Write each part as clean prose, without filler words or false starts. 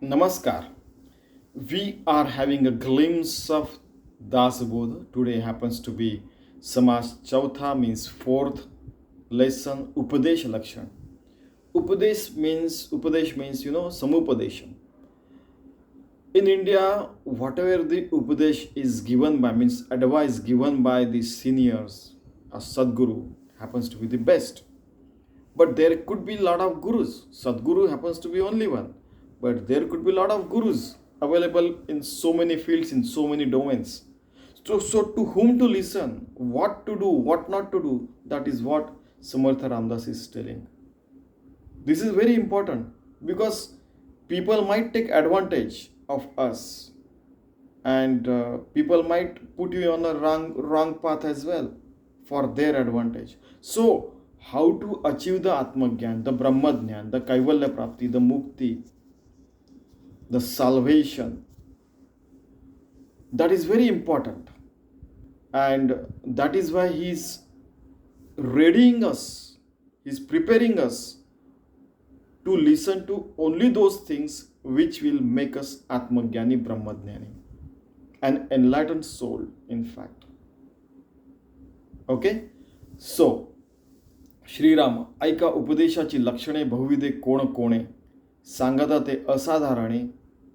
Namaskar. We are having a glimpse of Dasbodh. Today happens to be Samaj Chautha, means fourth lesson, Updesh Lakshan. Upadesh means Samupadesham. In India, whatever the Upadesh is given by, means advice given by the seniors, a Sadguru happens to be the best. But there could be a lot of gurus. Sadguru happens to be only one. But there could be a lot of gurus available in so many fields, in so many domains. So to whom to listen, what to do, what not to do, that is what Samartha Ramdas is telling. This is very important because people might take advantage of us, and people might put you on a wrong path as well for their advantage. So how to achieve the Atmagyan, the Brahmadnyan, the Kaivalya Prapti, the Mukti, the salvation, that is very important. And that is why he is readying us, he is preparing us to listen to only those things which will make us Atmagyani Brahmadnyani, an enlightened soul, in fact. Okay? So, Shriram ऐका उपदेशाची लक्षणे बहुविधे कोण कोणे सांगता ते असाधारणे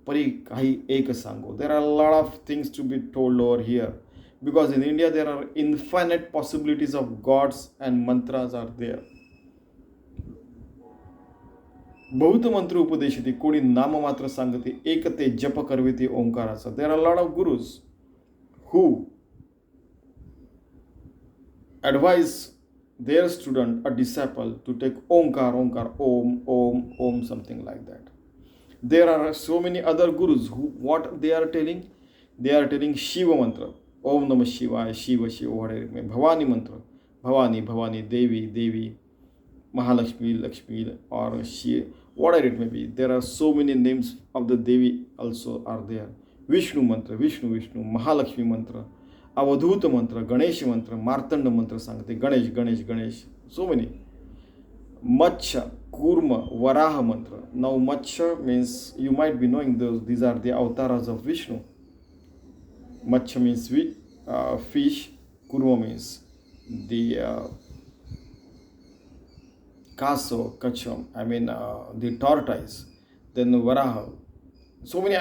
परी काही एक सांगो. There are a lot of things to be told over here because in India there are infinite possibilities of gods and mantras are there. बहुत मंत्र उपदेशिते कोणी नाम मात्र सांगते एक ते जप करविते ओंकाराचा. There are a lot of gurus who advise their student, a disciple, to take Omkar, Om, something like that. There are so many other gurus who, what they are telling? They are telling Shiva mantra, Om Namah Shivaya, Shiva, whatever it may. Bhavani mantra, Bhavani, Devi, Mahalakshmi, Lakshmi, or Shiva, whatever it may be. There are so many names of the Devi also are there. Vishnu mantra, Vishnu, Mahalakshmi mantra, अवधूत मंत्र, गणेश मंत्र, मार्तंड मंत्र सांगते, Ganesh, so many. Matsya, Kurma, Varaha mantra. Now Matsya means, you might be knowing these are the avatars of Vishnu. Matsya means fish, Kurma means the Kaso, Kacham, the tortoise, then Varaha. So many,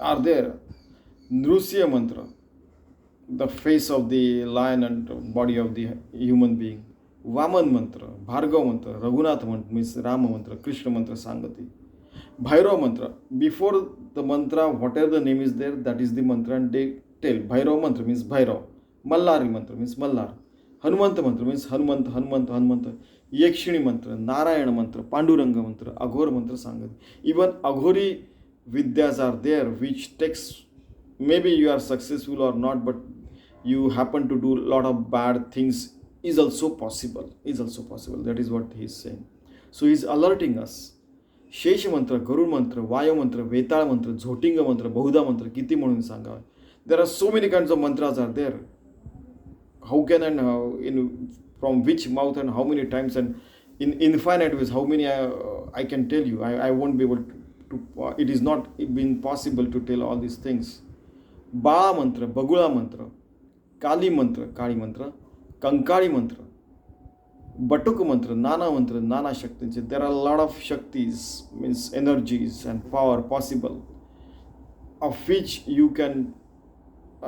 are there. Nrusya mantra, the face of the lion and body of the human being. Vaman mantra, Bhargav mantra, Raghunath mantra means Rama mantra, Krishna mantra Sangati. Bhairav mantra, before the mantra, whatever the name is there, that is the mantra and they tell. Bhairav mantra means Bhairav. Mallari mantra means Mallar. Hanumanta mantra means Hanumanta. Yakshini mantra, Narayana mantra, Panduranga mantra, Aghora mantra Sangati. Even Aghori Vidyas are there which takes, maybe you are successful or not, but you happen to do a lot of bad things is also possible. That is what he is saying. So he is alerting us. Shesh mantra, Garud mantra, Vayu mantra, Vetal mantra, Jhotinga mantra, Bahuda mantra, Kiti म्हणून सांगावे. There are so many kinds of mantras are there. How can and how, from which mouth and how many times and in infinite ways, how many I can tell you. I won't be able to it is not been possible to tell all these things. Bala mantra, Bagula mantra, Kali mantra, Kankari mantra, Batuk mantra, Nana Shakti. There are a lot of Shaktis, means energies and power possible, of which you can,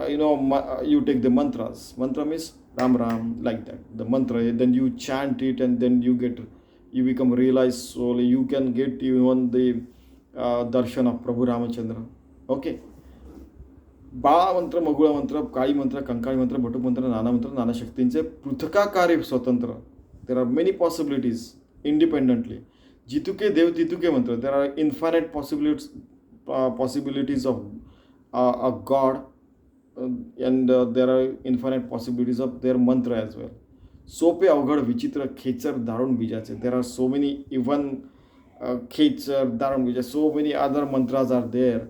you take the mantras. Mantra means Ram, like that. The mantra, then you chant it and then you become realized soul. You can get even the darshan of Prabhu Ramachandra. Okay. बाळा मंत्र, मगुळा मंत्र, काळी मंत्र, कंकाळी मंत्र, बटुक मंत्र, नाना शक्तींचे पृथकाकारी स्वतंत्र. There are many possibilities independently. जितुके देव तितुके मंत्र. There are infinite possibilities of a god and there are infinite possibilities of their mantra as well. सोपे अवघड विचित्र खेचर दारुण बीजाचे. There are so many even खेचर दारुण बीजा, so many other mantras are there.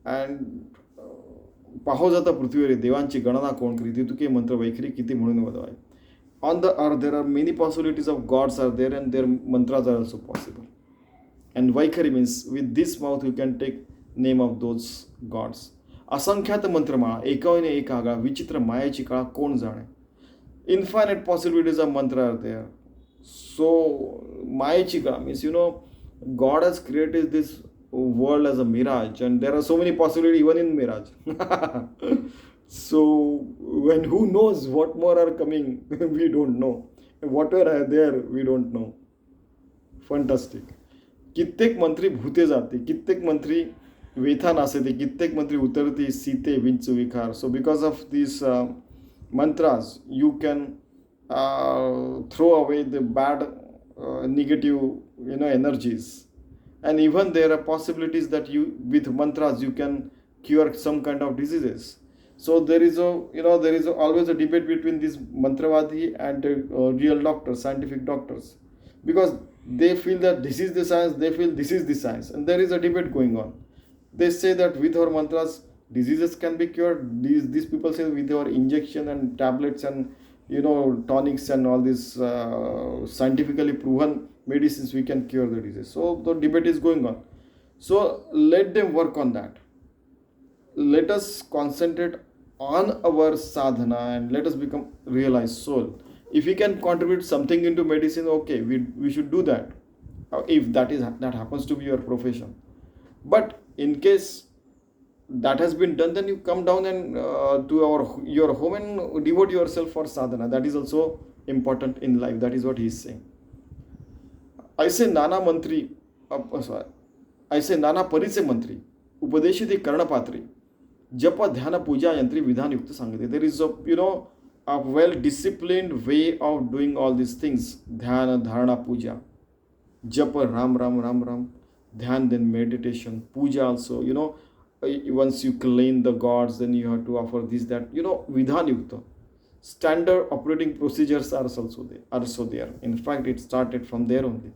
And पाहो जाता पृथ्वीवर देवांची गणना कोण करी, तितुके मंत्र वैखरी किती म्हणून वदवाय. On the earth there are many possibilities of gods are there and their mantras are also possible. And Vaikhari means with this mouth you can take name of those gods. असंख्यात मंत्रमाळा एकावने एक आगळा विचित्र मायेची काळा कोण जाणे. Infinite possibilities of mantra are there. So mayachi kaala means God has created this world as a mirage, and there are so many possibilities even in mirage. So when who knows what more are coming, we don't know. Whatever are there, we don't know. Fantastic. कित्येक मंत्री भूते जाते, कित्येक मंत्री वेथा नासेते, कित्येक मंत्री उतरते सीते विंचू विखार. So because of these mantras, you can throw away the bad negative energies, and even there are possibilities that you with mantras you can cure some kind of diseases. So there is always a debate between these mantravadi and real doctors, scientific doctors, because they feel that this is the science, they feel this is the science, and there is a debate going on. They say that with our mantras diseases can be cured. These people say with our injection and tablets and tonics and all these scientifically proven medicines we can cure the disease. So the debate is going on. So let them work on that. Let us concentrate on our sadhana and let us become realized soul. If we can contribute something into medicine, okay, we should do that, if that happens to be your profession. But in case that has been done, then you come down and to your home and devote yourself for sadhana. That is also important in life. That is what he is saying. ऐसे नाना मंत्री ऐसे नाना परीचे मंत्री उपदेशिते कर्णपात्री जप ध्यान पूजा यंत्री विधान युक्त सांगितले. There is a well disciplined way of doing all these things. ध्यान धारणा पूजा, japa ram ram ram ram, dhyan, then meditation, puja also. Once you clean the gods, then you have to offer this, that, vidhan yukta. Standard operating procedures are also there. In fact, it started from there only.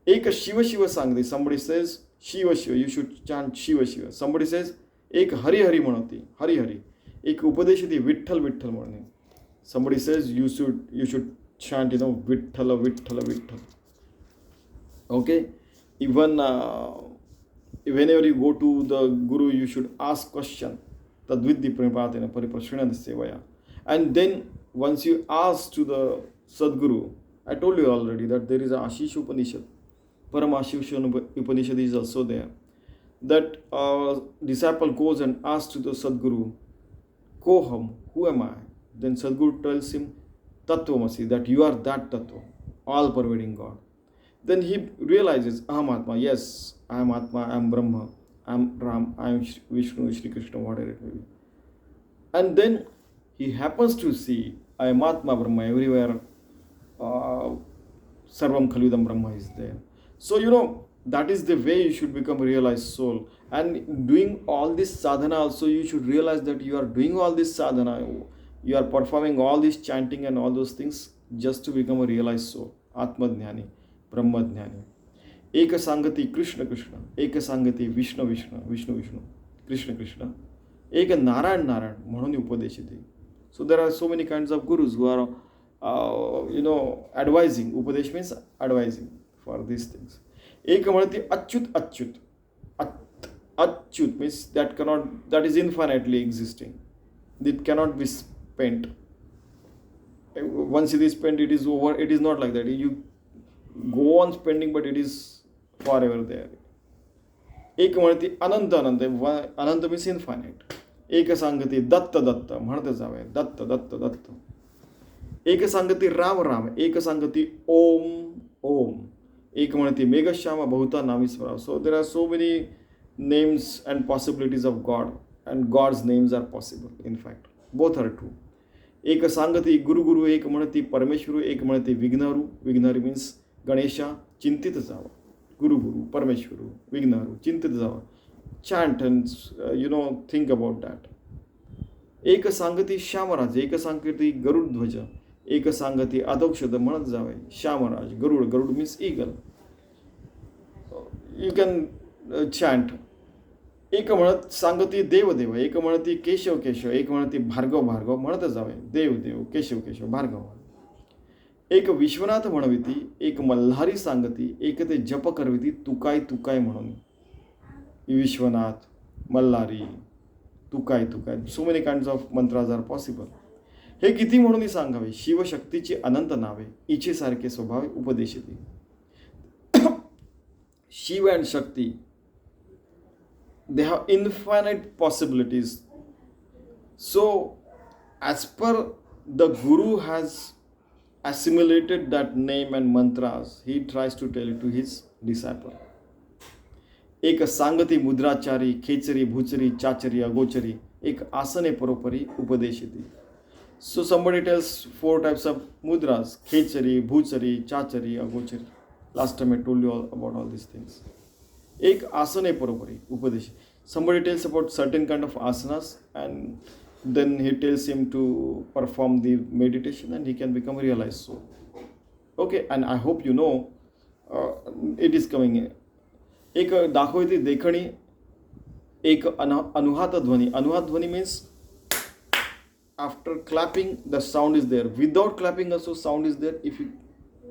Ek Shiva Shiva sangdi. Somebody says Shiva Shiva, you should chant Shiva Shiva. Somebody says ek Hari Hari manati, Hari Hari. Ek upadeshati Vitthal Vitthal manati. Somebody says you should chant Viththala Viththala Vitthal. Okay. Even whenever you go to the guru, you should ask question. Tadvidhi pranipatena pariprashanana sevaya. And then once you ask to the Sadguru, I told you already that there is a Ashish Upanishad. Param Ashish Upanishad is also there. That disciple goes and asks to the Sadguru, Koham, who am I? Then Sadguru tells him, Tattvamasi, that you are that Tattva, all pervading God. Then he realizes, Aham Atma, yes, I am Atma, I am Brahma, I am Ram, I am Vishnu, Shri Krishna, whatever it may be. And then he happens to see, I am Atma, Brahma, everywhere, Sarvam Khalvidam Brahma is there. So, that is the way you should become a realized soul. And doing all this sadhana also, you should realize that you are doing all this sadhana, you are performing all this chanting and all those things just to become a realized soul. Atmadhyani. Brahmadnyan. Eka Sangati Krishna Krishna, Eka Sangati Vishnu Vishnu, Vishnu Vishnu, Krishna Krishna, Eka Narayan Narayan, Manoni Upadeshiti. So there are so many kinds of gurus who are, advising. Upadesh means advising for these things. Eka Manati Achyut Achyut. Achyut means that is infinitely existing. It cannot be spent. Once it is spent, it is over. It is not like that. You go on spending, but it is forever there. Ek म्हणते अनंत अनंत. अनंत means infinite. एक सांगते दत्त दत्त म्हणते जावे. दत्त दत्त दत्त. एक सांगते राम राम. एक सांगते ओम ओम. एक म्हणते मेघश्याम बहुता नामी स्मराव. So there are so many names and possibilities of God, and God's names are possible. In fact, both are true. एक सांगते गुरु गुरु. एक म्हणते परमेश्वरू. एक म्हणते विघ्नहरू. विघ्नहरी means Ganesha, चिंतित जावा. Guru Guru, Parameshwaru, Vignaru, चिंतित जावा. Chant and think about that. एक सांगती श्यामराज. एक सांगती गरुडध्वज. एक सांगती अधोक्षद म्हणत जावे. Shyamraj, Garud. Garud means eagle. You can chant. एक म्हणत सांगती देवदेव. एक म्हणती केशव केशव. एक म्हणती भार्गव भार्गव म्हणत जावे. देव देव, केशव केशव, भार्गव. एक विश्वनाथ म्हणविती, एक मल्हारी सांगती, एक ते जप करविती, तुकाय तुकाय म्हणून. Vishwanath, Malhari, Tukai Tukai, so many kinds of mantras are possible. हे किती म्हणून सांगावे, शिवशक्तीची अनंत नावे, इच्छेसारखे स्वभावे उपदेशिती. Shiv and Shakti, they have infinite possibilities. So, as per the Guru has assimilated that name and mantras, he tries to tell it to his disciple. एक सांगती मुद्राचारी, खेचरी, भूचरी, चाचरी, अगोचरी, एक आसने परोपरी उपदेशिती. So somebody tells 4 types of mudras: Khechari, भूचरी, चाचरी, अगोचरी. Last time I told you all about all these things. एक आसने परोपरी उपदेश. Somebody tells about certain kind of asanas, and then he tells him to perform the meditation and he can become a realized soul. Okay, and I hope you know it is coming. एक दाखवते देखणी, एक अनुहात ध्वनी. अनुहात ध्वनी means after clapping the sound is there. Without clapping also sound is there. If you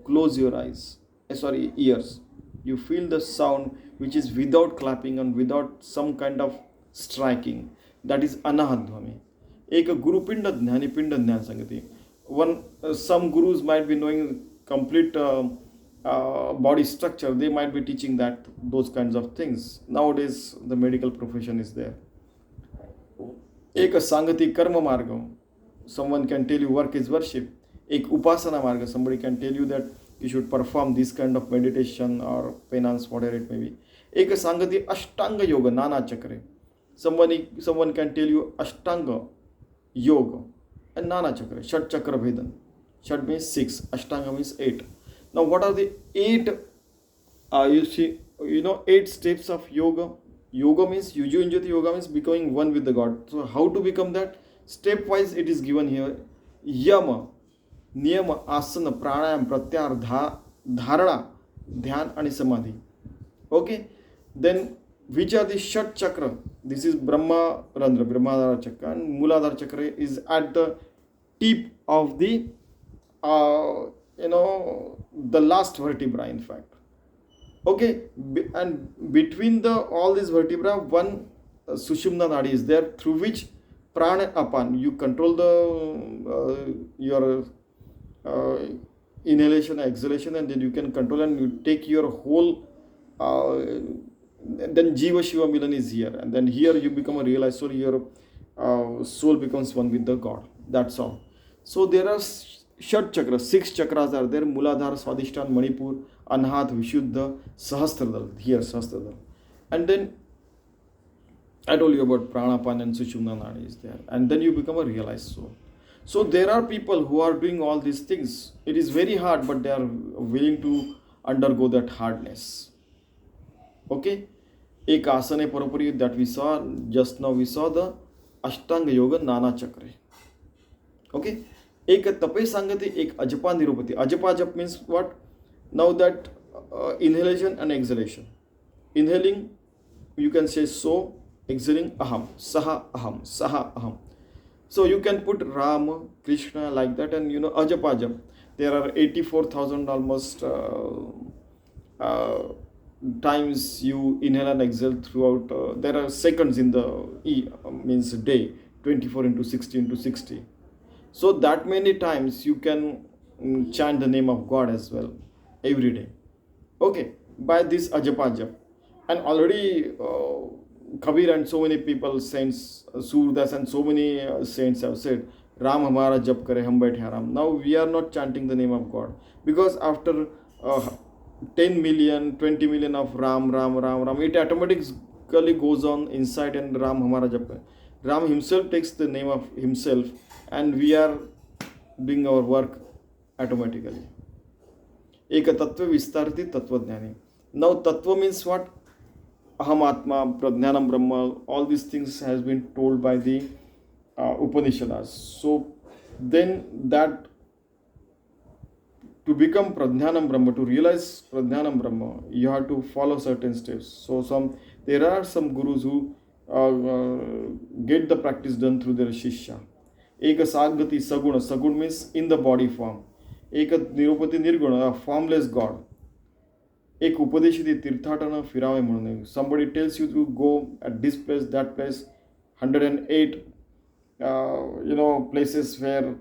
close your eyes, ears, you feel the sound which is without clapping and without some kind of striking. That is anahat dhvani. एक गुरुपिंड ज्ञानी पिंड ज्ञान संगति. Some gurus might be knowing complete body structure. They might be teaching those kinds of things. Nowadays the medical profession is there. एक सांगति कर्म मार्ग. Someone can tell you work is worship. एक upasana marga. Somebody can tell you that you should perform this kind of meditation or penance, whatever it may be. एक सांगति ashtanga yoga, nana chakre. Someone can tell you ashtanga yoga and nana chakra, shat chakra bhedan. Shat means 6, ashtanga means 8. Now what are the 8 8 steps of yoga? Yoga means yuju injati, yoga means becoming one with the God. So how to become that? Step wise it is given here. Yama, नियम, आसन, प्राणायाम, प्रत्याहार, धारणा, ध्यान आणि समाधी. Okay, then which are the shat chakra? This is Brahmarandra, Brahmadhara chakra, and Muladhara chakra is at the tip of the the last vertebra, in fact. Okay, and between all these vertebra, one Sushumna nadi is there, through which prana apan, you control your inhalation, exhalation, and then you can control and you take your whole. Then Jiva Shiva Milan is here, and then here you become a realized soul. Your soul becomes one with the God. That's all. So there are Shat chakras, 6 chakras are there: Muladhara, Swadhisthana, Manipur, Anhat, Vishuddha, Sahasradal. Here Sahasradal, and then I told you about Pranapan and Sushumna Nadi is there, and then you become a realized soul. So there are people who are doing all these things. It is very hard, but they are willing to undergo that hardness. Okay, एक asana paropari that we saw just now. We saw the Ashtanga Yoga Nana Chakra. Okay, एक tape sangati, एक ajapa nirupati. Ajapa jap means what? Now that inhalation and exhalation. Inhaling, you can say so. Exhaling, aham, saha aham. So you can put Ram, Krishna like that, and ajapa jap. There are 84,000 almost times you inhale and exhale throughout. There are seconds in the means day, 24 into 60 into 60. So that many times you can chant the name of God as well every day. Okay, by this ajapa jap. And already Kabir and so many people, saints, Surdas and so many saints have said, Ram hamara jap kare, hum baithe Ram. Now we are not chanting the name of God, because after 10 million, 20 million of Ram, it automatically goes on inside, and Ram hamara jap kare. Ram himself takes the name of himself, and we are doing our work automatically. Eka tattva vistarti tattvajnani. Now tattva means what? Aham Atma, Prajnanam Brahma, all these things has been told by the Upanishads. So then that to become Prajnanam Brahma, to realize Prajnanam Brahma, you have to follow certain steps. So there are some gurus who get the practice done through their Shishya. Eka Sagati Saguna. Sagun means in the body form. एक निरुपती निर्गुण, formless God. एक उपदेशी ते तीर्थाटन फिरावे म्हणून. Somebody tells you to go at this place, that place, 108 places where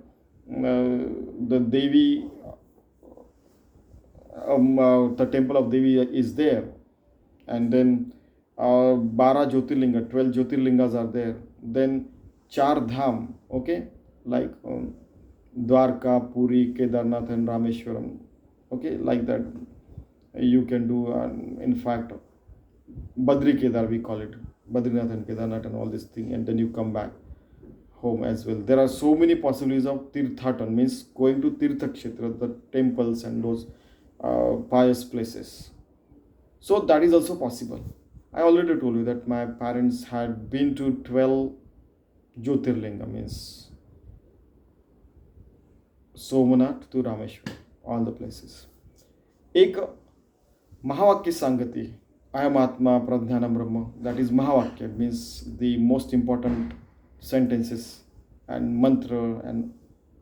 the Devi, the temple of Devi is there, and then 12 Jyotirlinga, 12 Jyotirlingas are there. Then Char Dham, okay, like Dwarka, Puri, Kedarnath, and Rameshwaram, okay, like that. You can do, in fact, Badri Kedar, we call it, Badrinath and Kedarnath and all this thing, and then you come back home as well. There are so many possibilities of Tirthatan, means going to Tirtha Kshetra, the temples and those pious places. So that is also possible. I already told you that my parents had been to 12 Jyotirlinga, means Somanath to Rameshwar, all the places. एक महावाक्य सांगती, I am Atma Pradhanam Brahma, that is Mahavakya, means the most important sentences and mantra and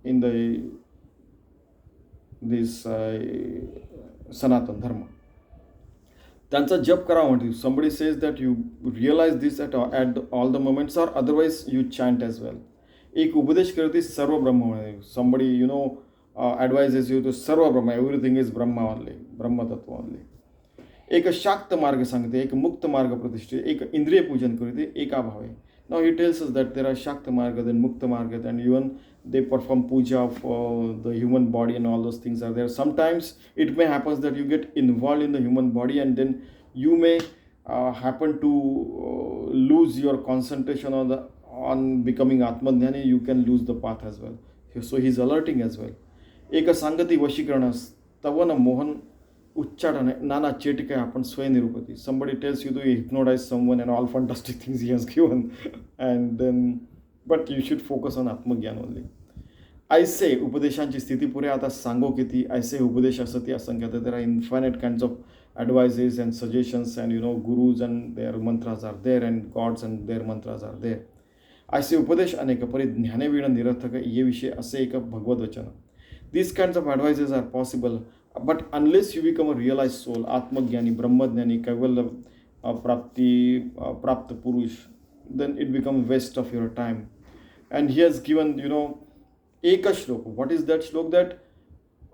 in this Sanatan Dharma. त्यांचा जप करा म्हणते. Somebody says that you realize this at all the moments, or otherwise you chant as well. एक उपदेश करते सर्व ब्रह्म म्हणे. Somebody advises you to serve Brahma, everything is Brahma only, ब्रह्म तत्व only. एक शाक्त मार्ग सांगते, एक मुक्त मार्ग प्रतिष्ठित, एक इंद्रिय पूजन करते, एका भावे. Now he tells us that there are Shakta Marga, then Mukta Marga, and even they perform puja of the human body and all those things are there. Sometimes it may happen that you get involved in the human body and then you may happen to lose your concentration on becoming Atmadhyani. You can lose the path as well. So he's alerting as well. Eka Sangati Vashikaranas, Tavana Mohan Uchchadane, Nana Chetika happen Swainirupati. Somebody tells you to hypnotize someone and all fantastic things he has given. And then, but you should focus on Atmagyan only. I say, Upadeshanchi Sthiti Pure Ata Sango Kiti, I say Upadesha Satya Sangyata. There are infinite kinds of advices and suggestions, and gurus and their mantras are there, and gods and their mantras are there. I say Upadesh Aneka Pari Dhyane Vida Nirathaka Ye Vishe Ase Eka Bhagavad Vachana. These kinds of advices are possible. But unless you become a realized soul, Atmagyani, Brahmadnyani, Kaivalya Prapti, Prapta Purush, then it becomes waste of your time. And he has given, Eka Shlok. What is that Shlok? That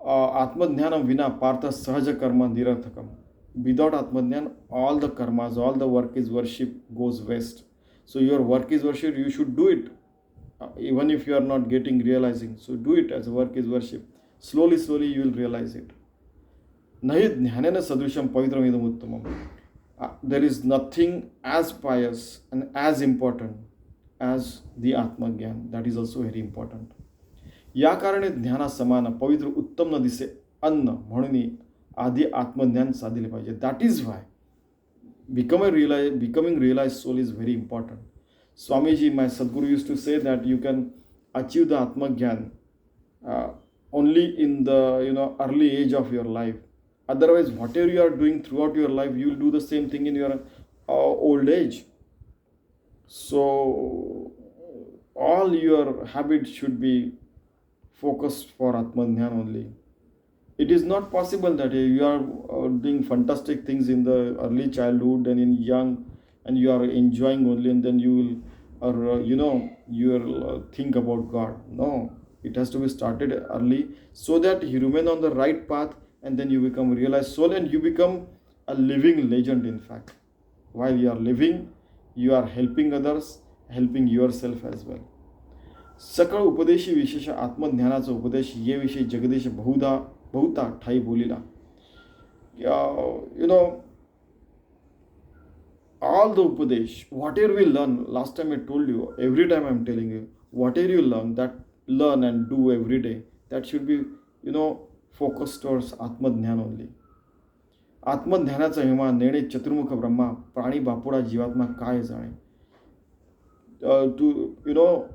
Atmadhnyanam Vina Partha Sahaja Karma Nirathakam. Without Atmadhyan, all the karmas, all the work is worship goes waste. So your work is worship, you should do it. Even if you are not realizing. So do it as work is worship. Slowly, slowly you will realize it. Nahi dhyanena sadrusham pavitramidam uttamam. There is nothing as pious and as important as the Atmagyan. That is also very important. या कारणे ध्याना समान पवित्र उत्तम न दिसे अन्न म्हणून आधी आत्मज्ञान साधले पाहिजे. That is why becoming realized soul is very important. Swamiji, my Sadguru, used to say that you can achieve the Atmagyan only in the early age of your life. Otherwise, whatever you are doing throughout your life, you will do the same thing in your old age. So all your habits should be focused for Atmadhyan only. It is not possible that you are doing fantastic things in the early childhood and in young, and you are enjoying only, and then you will, you will think about God. No, it has to be started early so that you remain on the right path, and then you become realized soul, and you become a living legend. In fact, while you are living, you are helping others, helping yourself as well. सकळ उपदेशी विशेष आत्मज्ञानाचा उपदेश ये विषयी जगदीश बहुता ठाई बोलिला. All the upadesh, whatever we learn, last time I told you, every time I am telling you, whatever you learn and do every day, that should be, focused towards Atmadhyan only. आत्मध्यानाचा हिमा नेणे चतुर्मुख ब्रह्मा प्राणी बापुडा जीवात्मा काय जाणे. To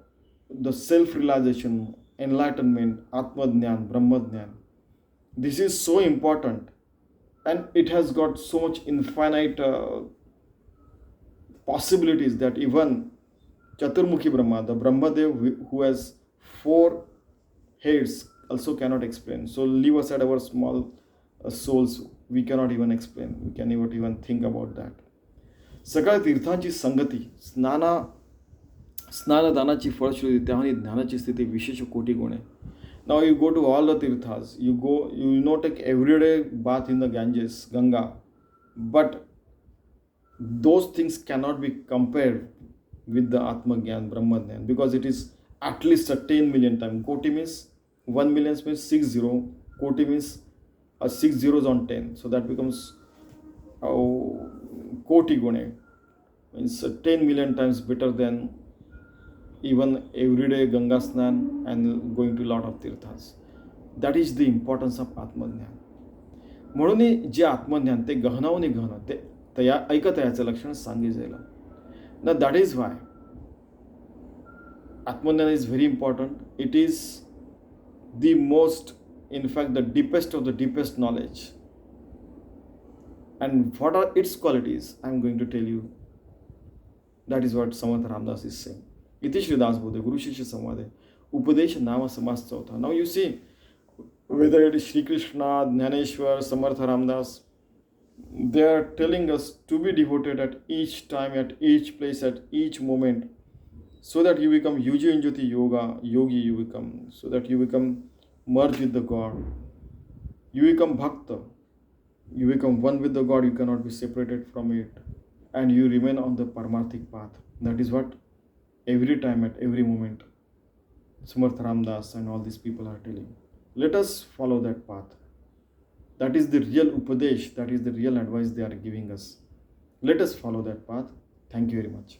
the self-realization, enlightenment, Atmadhyan, Brahmadnyan. This is so important, and it has got so much infinite possibilities that even Chaturmukhi Brahma, the Brahmadev who has 4 heads, also cannot explain. So leave aside our small souls, we cannot even explain, we cannot even think about that. सगळ्या तीर्थांची संगती, स्नानदानाची फळश्रुती, त्यामध्ये ज्ञानाची स्थिती विशेष कोटी गुण आहे. Now you go to all the tirthas, you will not take everyday bath in the Ganges, Ganga, but those things cannot be compared with the Atmagyan, Brahmadnyan, because it is at least a 10 million times. Koti means 1 million means 60. Koti means 6 zeros on 10. So that becomes Koti Gune. Means 10 million times better than even everyday Ganga Snan and going to a lot of tirthas. That is the importance of Atmagyan. म्हणून जे आत्मज्ञान ते गहनावनी गहन ते ऐकतयाचं लक्षण सांगितलेलं. Now that is why Atmagyan is very important. It is the most, in fact, the deepest of the deepest knowledge. And what are its qualities? I am going to tell you. That is what Samarth Ramdas is saying. Iti Shri Dasbodh, Guru Shishya Samvade, Updesh Nama Samas Chautha. Now you see, whether it is Shri Krishna, Jnaneshwar, Samarth Ramdas, they are telling us to be devoted at each time, at each place, at each moment, so that you become Yuji Injati Yoga, Yogi you become, so that you become merged with the God. You become Bhakta. You become one with the God, you cannot be separated from it. And you remain on the Paramarthic path. That is what every time, at every moment, Samarth Ramdas and all these people are telling. Let us follow that path. That is the real Upadesh, that is the real advice they are giving us. Let us follow that path. Thank you very much.